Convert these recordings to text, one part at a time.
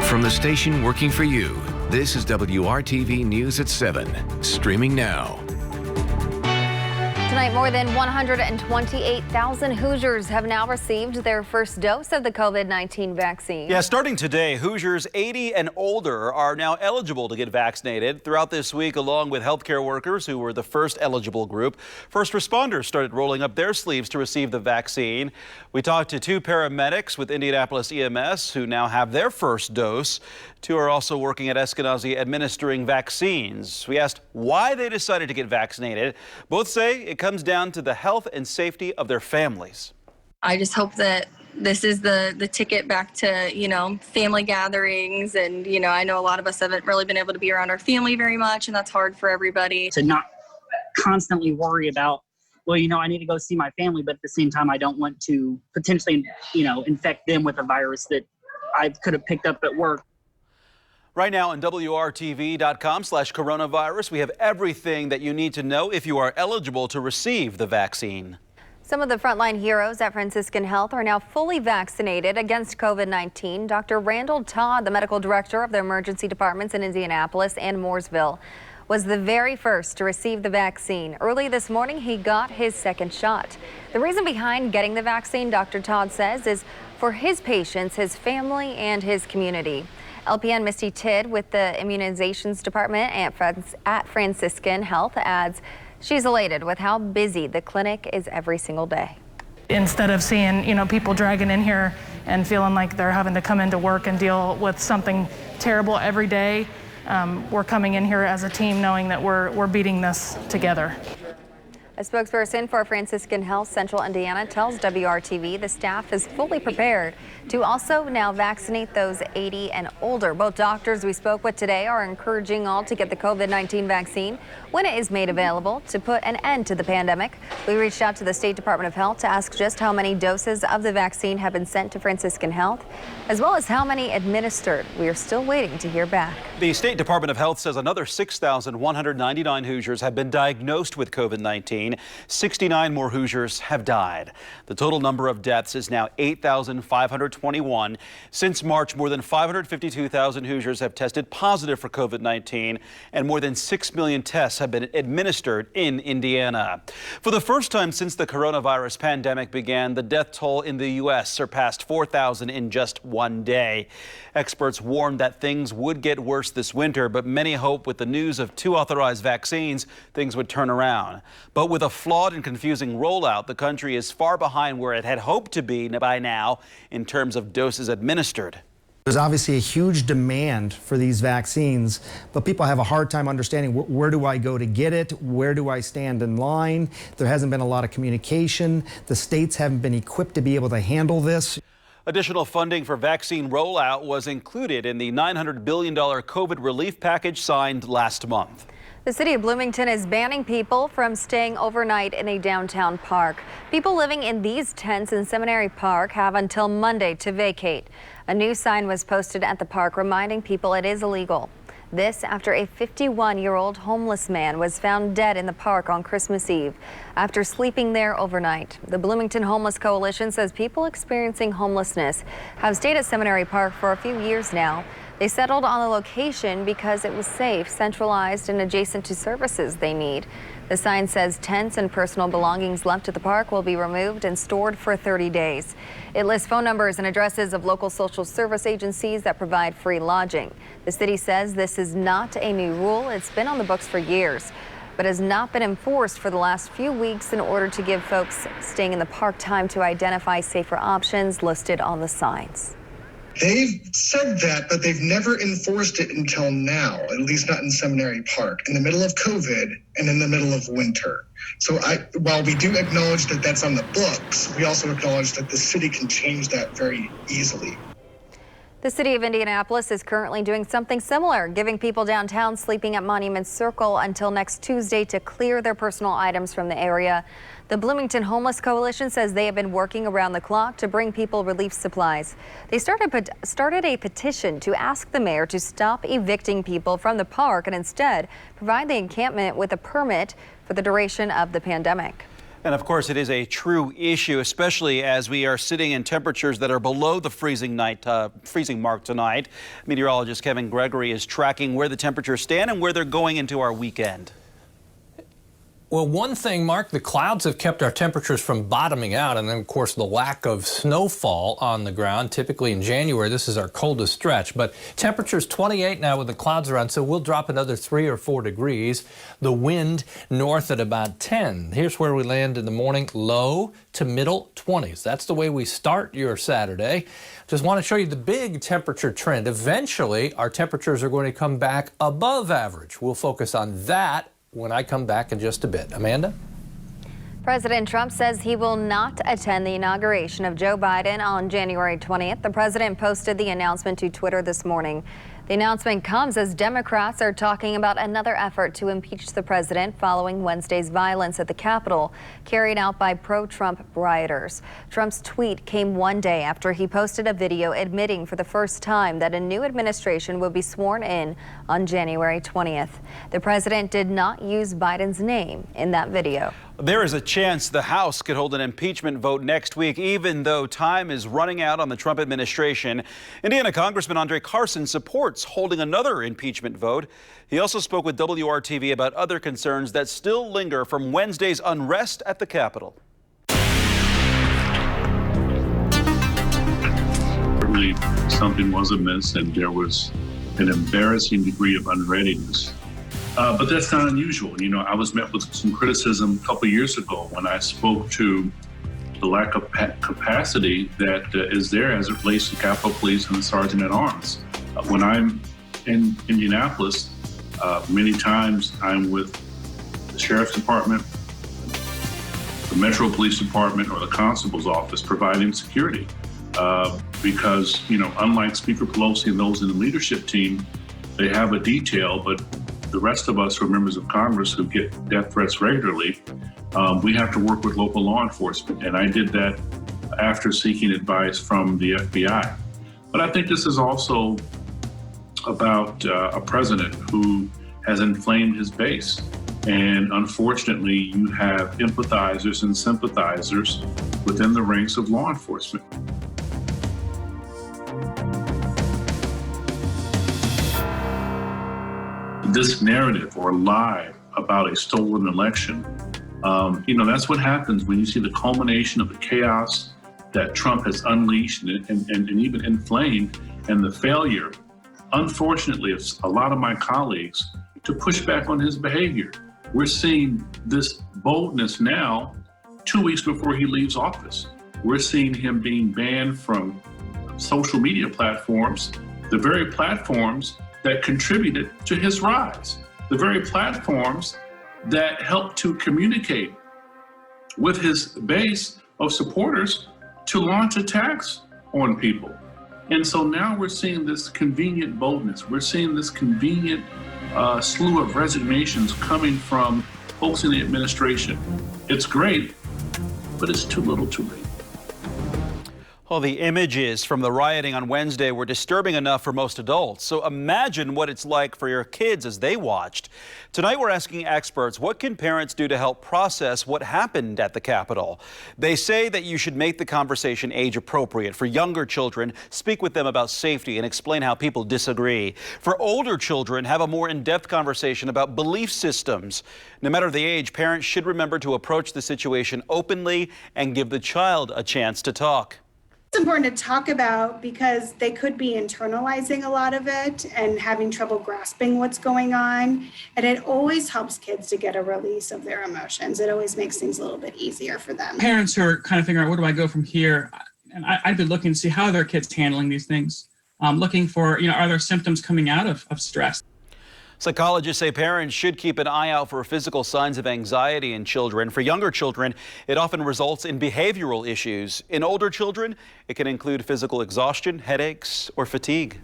From the station working for you, this is WRTV News at 7, streaming now. Tonight, more than 128,000 Hoosiers have now received their first dose of the COVID-19 vaccine. Yeah, starting today, Hoosiers 80 and older are now eligible to get vaccinated. Throughout this week, along with healthcare workers who were the first eligible group, first responders started rolling up their sleeves to receive the vaccine. We talked to two paramedics with Indianapolis EMS who now have their first dose. Two are also working at Eskenazi administering vaccines. We asked why they decided to get vaccinated. Both say it comes down to the health and safety of their families. I just hope that this is the ticket back to, family gatherings. And, I know a lot of us haven't really been able to be around our family very much, and that's hard for everybody. To not constantly worry about, well, I need to go see my family, but at the same time, I don't want to potentially, infect them with a virus that I could have picked up at work. Right now on WRTV.com/coronavirus, we have everything that you need to know if you are eligible to receive the vaccine. Some of the frontline heroes at Franciscan Health are now fully vaccinated against COVID-19. Dr. Randall Todd, the medical director of the emergency departments in Indianapolis and Mooresville, was the very first to receive the vaccine. Early this morning, he got his second shot. The reason behind getting the vaccine, Dr. Todd says, is for his patients, his family, and his community. LPN Misty Tidd with the immunizations department at Franciscan Health adds she's elated with how busy the clinic is every single day. Instead of seeing, people dragging in here and feeling like they're having to come into work and deal with something terrible every day, we're coming in here as a team knowing that we're beating this together. A spokesperson for Franciscan Health Central Indiana tells WRTV the staff is fully prepared to also now vaccinate those 80 and older. Both doctors we spoke with today are encouraging all to get the COVID-19 vaccine when it is made available to put an end to the pandemic. We reached out to the State Department of Health to ask just how many doses of the vaccine have been sent to Franciscan Health, as well as how many administered. We are still waiting to hear back. The State Department of Health says another 6,199 Hoosiers have been diagnosed with COVID-19. 69 more Hoosiers have died. The total number of deaths is now 8,521. Since March, more than 552,000 Hoosiers have tested positive for COVID-19, and more than 6 million tests have been administered in Indiana. For the first time since the coronavirus pandemic began, the death toll in the U.S. surpassed 4,000 in just one day. Experts warned that things would get worse this winter, but many hope with the news of 2 authorized vaccines, things would turn around. But with a flawed and confusing rollout, the country is far behind where it had hoped to be by now in terms of doses administered. There's obviously a huge demand for these vaccines, but people have a hard time understanding where do I go to get it? Where do I stand in line? There hasn't been a lot of communication. The states haven't been equipped to be able to handle this. Additional funding for vaccine rollout was included in the $900 billion COVID relief package signed last month. The city of Bloomington is banning people from staying overnight in a downtown park. People living in these tents in Seminary Park have until Monday to vacate. A new sign was posted at the park reminding people it is illegal. This after a 51-year-old homeless man was found dead in the park on Christmas Eve after sleeping there overnight. The Bloomington Homeless Coalition says people experiencing homelessness have stayed at Seminary Park for a few years now. They settled on the location because it was safe, centralized, and adjacent to services they need. The sign says tents and personal belongings left at the park will be removed and stored for 30 days. It lists phone numbers and addresses of local social service agencies that provide free lodging. The city says this is not a new rule. It's been on the books for years, but has not been enforced for the last few weeks in order to give folks staying in the park time to identify safer options listed on the signs. They've said that, but they've never enforced it until now, at least not in Seminary Park, in the middle of COVID and in the middle of winter. So while we do acknowledge that that's on the books, we also acknowledge that the city can change that very easily. The city of Indianapolis is currently doing something similar, giving people downtown sleeping at Monument Circle until next Tuesday to clear their personal items from the area. The Bloomington Homeless Coalition says they have been working around the clock to bring people relief supplies. They started a petition to ask the mayor to stop evicting people from the park and instead provide the encampment with a permit for the duration of the pandemic. And of course, it is a true issue, especially as we are sitting in temperatures that are below the freezing mark tonight. Meteorologist Kevin Gregory is tracking where the temperatures stand and where they're going into our weekend. Well, one thing, Mark, the clouds have kept our temperatures from bottoming out, and then, of course, the lack of snowfall on the ground. Typically in January, this is our coldest stretch, but temperatures 28 now with the clouds around, so we'll drop another 3 or 4 degrees. The wind north at about 10. Here's where we land in the morning, low to middle 20s. That's the way we start your Saturday. Just want to show you the big temperature trend. Eventually, our temperatures are going to come back above average. We'll focus on that when I come back in just a bit. Amanda? President Trump says he will not attend the inauguration of Joe Biden on January 20th. The president posted the announcement to Twitter this morning. The announcement comes as Democrats are talking about another effort to impeach the president following Wednesday's violence at the Capitol carried out by pro-Trump rioters. Trump's tweet came one day after he posted a video admitting for the first time that a new administration will be sworn in on January 20th. The president did not use Biden's name in that video. There is a chance the House could hold an impeachment vote next week, even though time is running out on the Trump administration. Indiana Congressman Andre Carson supports holding another impeachment vote. He also spoke with WRTV about other concerns that still linger from Wednesday's unrest at the Capitol. Certainly something was amiss, and there was an embarrassing degree of unreadiness. But that's not unusual. You know, I was met with some criticism a couple years ago when I spoke to the lack of capacity that is there as it relates to Capitol Police and the Sergeant at Arms. When I'm in Indianapolis, many times I'm with the Sheriff's Department, the Metro Police Department, or the Constable's Office providing security. Because, you know, unlike Speaker Pelosi and those in the leadership team, they have a detail, but the rest of us who are members of Congress who get death threats regularly, we have to work with local law enforcement. And I did that after seeking advice from the FBI. But I think this is also about a president who has inflamed his base. And unfortunately, you have empathizers and sympathizers within the ranks of law enforcement. This narrative or lie about a stolen election, you know, that's what happens when you see the culmination of the chaos that Trump has unleashed and even inflamed, and the failure, unfortunately, of a lot of my colleagues to push back on his behavior. We're seeing this boldness now, 2 weeks before he leaves office. We're seeing him being banned from social media platforms, the very platforms that contributed to his rise, the very platforms that helped to communicate with his base of supporters to launch attacks on people. And so now we're seeing this convenient boldness. We're seeing this convenient slew of resignations coming from folks in the administration. It's great, but it's too little too late. Well, the images from the rioting on Wednesday were disturbing enough for most adults. So imagine what it's like for your kids as they watched. Tonight, we're asking experts, what can parents do to help process what happened at the Capitol? They say that you should make the conversation age appropriate. For younger children, speak with them about safety and explain how people disagree. For older children, have a more in-depth conversation about belief systems. No matter the age, parents should remember to approach the situation openly and give the child a chance to talk. It's important to talk about because they could be internalizing a lot of it and having trouble grasping what's going on. And it always helps kids to get a release of their emotions. It always makes things a little bit easier for them. Parents who are kind of figuring out, where do I go from here? And I'd be looking to see how their kids handling these things. Looking for, are there symptoms coming out of stress? Psychologists say parents should keep an eye out for physical signs of anxiety in children. For younger children, it often results in behavioral issues. In older children, it can include physical exhaustion, headaches, or fatigue.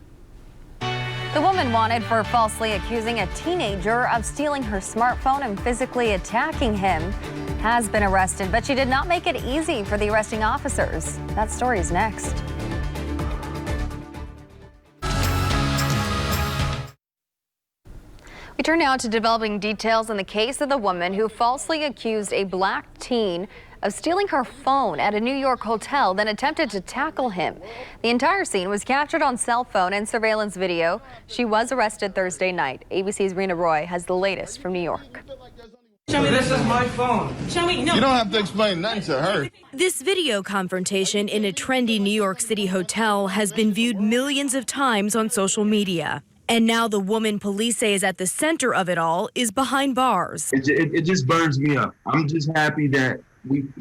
The woman wanted for falsely accusing a teenager of stealing her smartphone and physically attacking him has been arrested, but she did not make it easy for the arresting officers. That story's next. We turn now to developing details in the case of the woman who falsely accused a black teen of stealing her phone at a New York hotel, then attempted to tackle him. The entire scene was captured on cell phone and surveillance video. She was arrested Thursday night. ABC's Rena Roy has the latest from New York. Show me this is my phone. Show me. No. You don't have to explain nothing to her. This video confrontation in a trendy New York City hotel has been viewed millions of times on social media. And now the woman police say is at the center of it all is behind bars. It just burns me up. I'm just happy that we've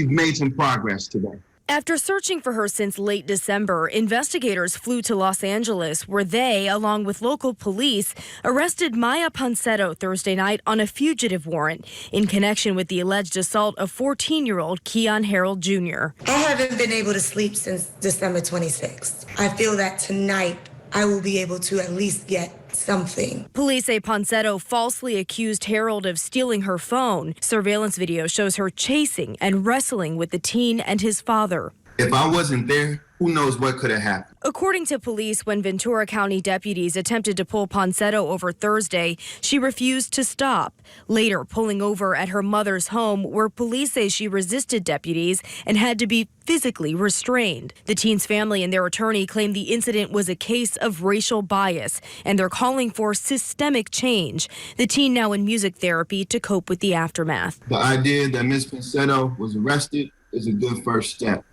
made some progress today. After searching for her since late December, investigators flew to Los Angeles, where they, along with local police, arrested Maya Ponsetto Thursday night on a fugitive warrant in connection with the alleged assault of 14-year-old Keon Harold Jr. I haven't been able to sleep since December 26th. I feel that tonight I will be able to at least get something. Police say Ponsetto falsely accused Harold of stealing her phone. Surveillance video shows her chasing and wrestling with the teen and his father. If I wasn't there, who knows what could have happened. According to police, when Ventura County deputies attempted to pull Ponsetto over Thursday, she refused to stop, later pulling over at her mother's home, where police say she resisted deputies and had to be physically restrained. The teen's family and their attorney claim the incident was a case of racial bias, and they're calling for systemic change. The teen now in music therapy to cope with the aftermath. The idea that Ms. Ponsetto was arrested is a good first step.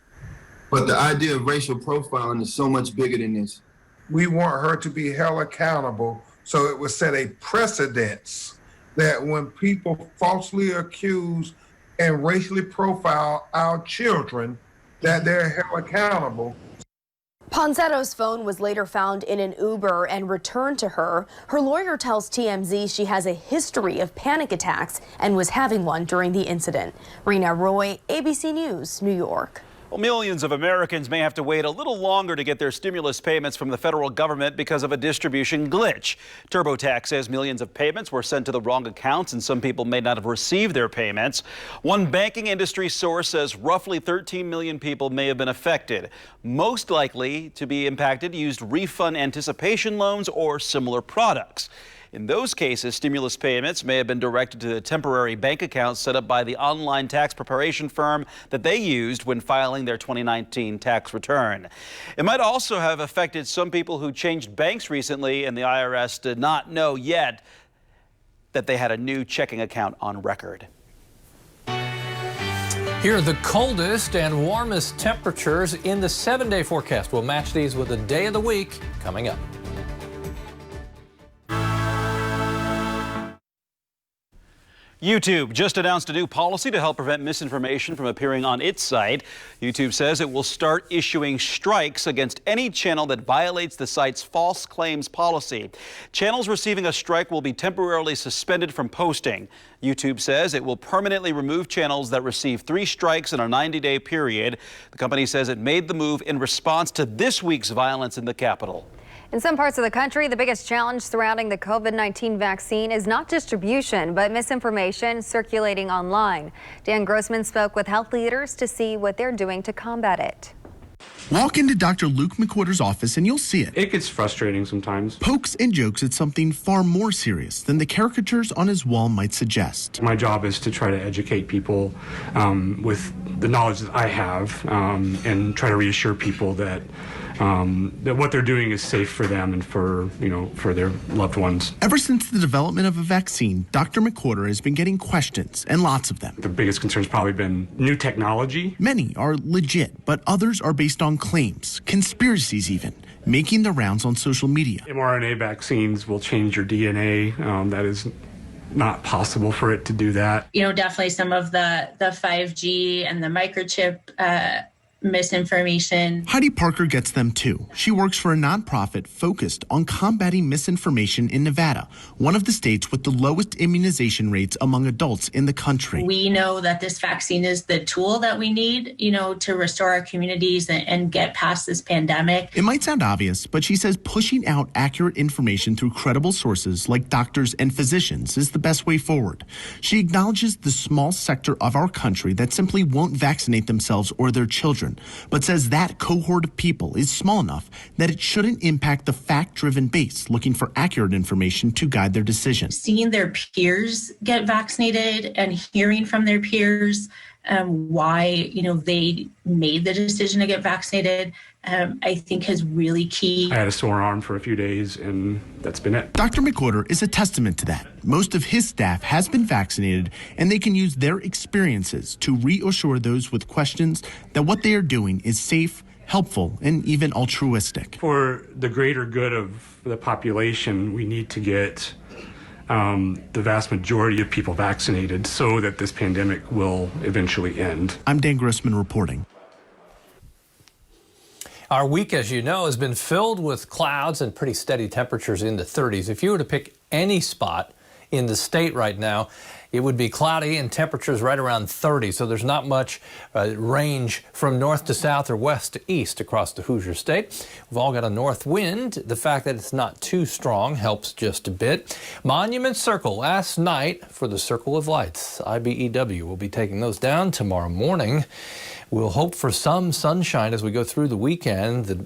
But the idea of racial profiling is so much bigger than this. We want her to be held accountable, so it would set a precedence that when people falsely accuse and racially profile our children, that they're held accountable. Ponsetto's phone was later found in an Uber and returned to her. Her lawyer tells TMZ she has a history of panic attacks and was having one during the incident. Rena Roy, ABC News, New York. Well, millions of Americans may have to wait a little longer to get their stimulus payments from the federal government because of a distribution glitch. TurboTax says millions of payments were sent to the wrong accounts and some people may not have received their payments. One banking industry source says roughly 13 million people may have been affected. Most likely to be impacted used refund anticipation loans or similar products. In those cases, stimulus payments may have been directed to the temporary bank accounts set up by the online tax preparation firm that they used when filing their 2019 tax return. It might also have affected some people who changed banks recently, and the IRS did not know yet that they had a new checking account on record. Here are the coldest and warmest temperatures in the 7-day forecast. We'll match these with the day of the week coming up. YouTube just announced a new policy to help prevent misinformation from appearing on its site. YouTube says it will start issuing strikes against any channel that violates the site's false claims policy. Channels receiving a strike will be temporarily suspended from posting. YouTube says it will permanently remove channels that receive 3 strikes in a 90-day period. The company says it made the move in response to this week's violence in the Capitol. In some parts of the country, the biggest challenge surrounding the COVID-19 vaccine is not distribution, but misinformation circulating online. Dan Grossman spoke with health leaders to see what they're doing to combat it. Walk into Dr. Luke McWhorter's office and you'll see it. It gets frustrating sometimes. Pokes and jokes at something far more serious than the caricatures on his wall might suggest. My job is to try to educate people with the knowledge that I have and try to reassure people that what they're doing is safe for them and for their loved ones. Ever since the development of a vaccine, Dr. McWhorter has been getting questions, and lots of them. The biggest concern's probably been new technology. Many are legit, but others are based on claims, conspiracies even, making the rounds on social media. mRNA vaccines will change your DNA. That is not possible for it to do that. Definitely some of the 5G and the microchip misinformation. Heidi Parker gets them too. She works for a nonprofit focused on combating misinformation in Nevada, one of the states with the lowest immunization rates among adults in the country. We know that this vaccine is the tool that we need, to restore our communities and get past this pandemic. It might sound obvious, but she says pushing out accurate information through credible sources like doctors and physicians is the best way forward. She acknowledges the small sector of our country that simply won't vaccinate themselves or their children, person, but says that cohort of people is small enough that it shouldn't impact the fact-driven base looking for accurate information to guide their decision. Seeing their peers get vaccinated and hearing from their peers why they made the decision to get vaccinated, I think is really key. I had a sore arm for a few days, and that's been it. Dr. McWhorter is a testament to that. Most of his staff has been vaccinated, and they can use their experiences to reassure those with questions that what they are doing is safe, helpful, and even altruistic. For the greater good of the population, we need to get the vast majority of people vaccinated so that this pandemic will eventually end. I'm Dan Grossman reporting. Our week, as you know, has been filled with clouds and pretty steady temperatures in the 30s. If you were to pick any spot in the state right now, it would be cloudy and temperatures right around 30. So there's not much range from north to south or west to east across the Hoosier State. We've all got a north wind. The fact that it's not too strong helps just a bit. Monument Circle last night for the Circle of Lights. IBEW will be taking those down tomorrow morning. We'll hope for some sunshine as we go through the weekend. The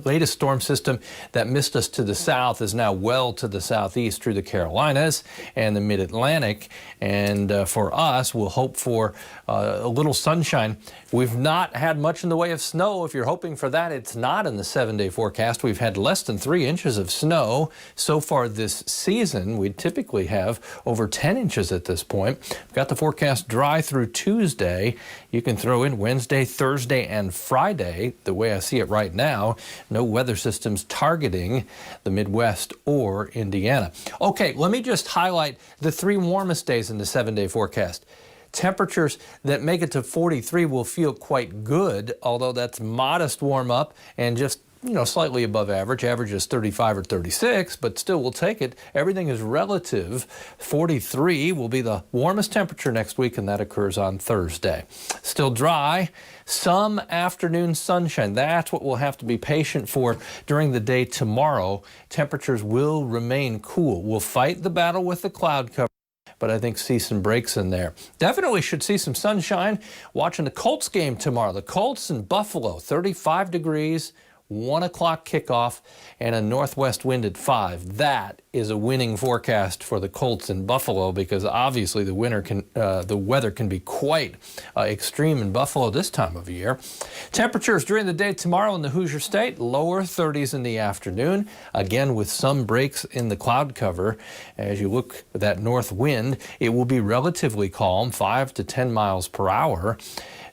latest storm system that missed us to the south is now well to the southeast through the Carolinas and the mid-Atlantic. And for us, we'll hope for a little sunshine. We've not had much in the way of snow. If you're hoping for that, it's not in the 7-day forecast. We've had less than 3 inches of snow so far this season. We typically have over 10 inches at this point. We've got the forecast dry through Tuesday. You can throw in Wednesday, Thursday, and Friday. The way I see it right now, no weather systems targeting the Midwest or Indiana. Okay, let me just highlight the 3 warmest days in the 7-day forecast. Temperatures that make it to 43 will feel quite good, although that's modest warm up and just slightly above average. Average is 35 or 36, but still we'll take it. Everything is relative. 43 will be the warmest temperature next week, and that occurs on Thursday. Still dry, some afternoon sunshine. That's what we'll have to be patient for during the day tomorrow. Temperatures will remain cool. We'll fight the battle with the cloud cover, but I think see some breaks in there. Definitely should see some sunshine watching the Colts game tomorrow. The Colts in Buffalo, 35 degrees. 1 o'clock kickoff and a northwest wind at 5. That is a winning forecast for the Colts in Buffalo, because obviously the weather can be quite extreme in Buffalo this time of year. Temperatures during the day tomorrow in the Hoosier State, lower 30s in the afternoon, again with some breaks in the cloud cover. As you look at that north wind, it will be relatively calm, 5 to 10 miles per hour.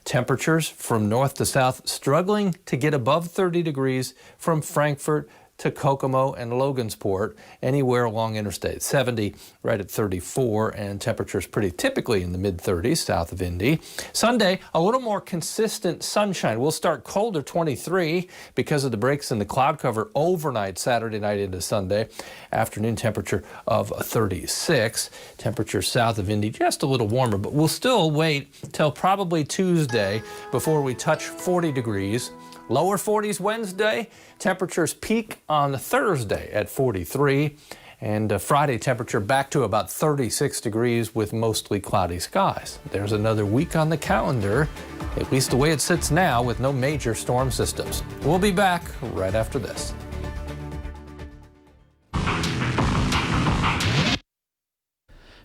Temperatures from north to south struggling to get above 30 degrees from Frankfort to Kokomo and Logansport, anywhere along Interstate 70, right at 34, and temperatures pretty typically in the mid-30s south of Indy. Sunday, a little more consistent sunshine. We'll start colder, 23, because of the breaks in the cloud cover overnight, Saturday night into Sunday. Afternoon temperature of 36. Temperature south of Indy just a little warmer, but we'll still wait till probably Tuesday before we touch 40 degrees. Lower 40s Wednesday, temperatures peak on Thursday at 43, and Friday temperature back to about 36 degrees with mostly cloudy skies. There's another week on the calendar, at least the way it sits now, with no major storm systems. We'll be back right after this.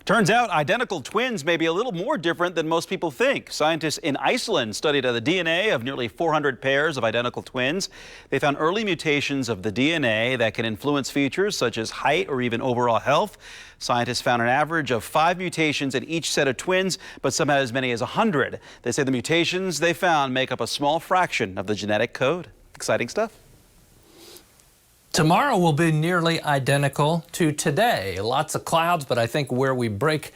Turns out identical twins may be a little more different than most people think. Scientists in Iceland studied the DNA of nearly 400 pairs of identical twins. They found early mutations of the DNA that can influence features such as height or even overall health. Scientists found an average of 5 mutations in each set of twins, but some had as many as 100. They say the mutations they found make up a small fraction of the genetic code. Exciting stuff. Tomorrow will be nearly identical to today. Lots of clouds, but I think where we break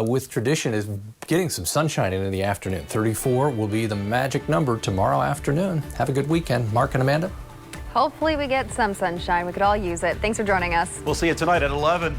with tradition is getting some sunshine in the afternoon. 34 will be the magic number tomorrow afternoon. Have a good weekend. Mark and Amanda. Hopefully we get some sunshine. We could all use it. Thanks for joining us. We'll see you tonight at 11.